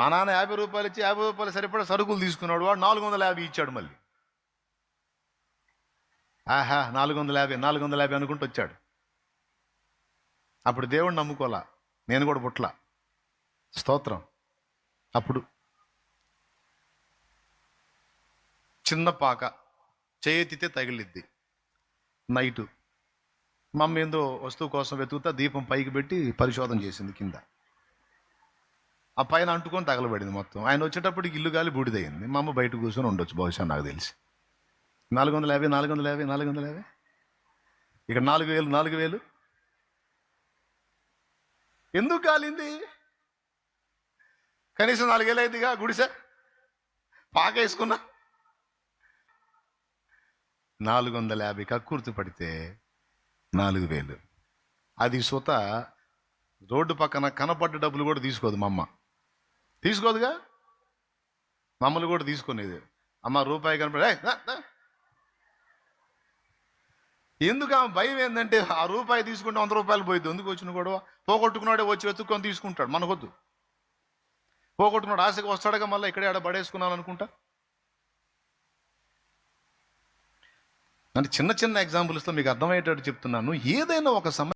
మా నాన్న 50 రూపాయలు ఇచ్చి 50 రూపాయలు సరిపడా సరుకులు తీసుకున్నాడు, వాడు 450 ఇచ్చాడు మళ్ళీ. ఆహా 450 450 అనుకుంటూ వచ్చాడు. అప్పుడు దేవుడిని నమ్ముకోలా, నేను కూడా పుట్ల. స్తోత్రం. అప్పుడు చిన్న పాక చేయెత్తితే తగిలిద్ది. నైటు మా అమ్మ ఏందో వస్తువు కోసం వెతుకుతా దీపం పైకి పెట్టి పరిశోధన చేసింది కింద. ఆ పైన అంటుకొని తగలబడింది మొత్తం. ఆయన వచ్చేటప్పటికి ఇల్లు గాలి బూడిదయింది. మా అమ్మ బయట కూర్చొని ఉండొచ్చు బహుశా, నాకు తెలిసి. 450 450 450, ఇక్కడ 4000 4000. ఎందుకు కాలింది? కనీసం 4000 అయిందిగా గుడిసె, పాక వేసుకున్నా. 450 కక్కుర్తి పడితే 4000. అది సుత రోడ్డు పక్కన కనపడ్డ డబ్బులు కూడా తీసుకోదు మా అమ్మ. తీసుకోదుగా, మమ్మల్ని కూడా తీసుకునేది. అమ్మ రూపాయి కనపడే ఎందుకు ఆమె భయం ఏంటంటే ఆ రూపాయి తీసుకుంటే 100 రూపాయలు పోయిద్ది. ఎందుకు వచ్చిన గొడవ? పోగొట్టుకున్నాడే వచ్చి వెతుక్కొని తీసుకుంటాడు, మనకొద్దు. పోగొట్టుకున్నాడు ఆశగా వస్తాడుగా, మళ్ళీ ఇక్కడే ఆడ పడేసుకున్నాను అనుకుంటా. అంటే చిన్న చిన్న ఎగ్జాంపుల్స్తో మీకు అర్థమయ్యేటట్టు చెప్తున్నాను. ఏదైనా ఒక సమయం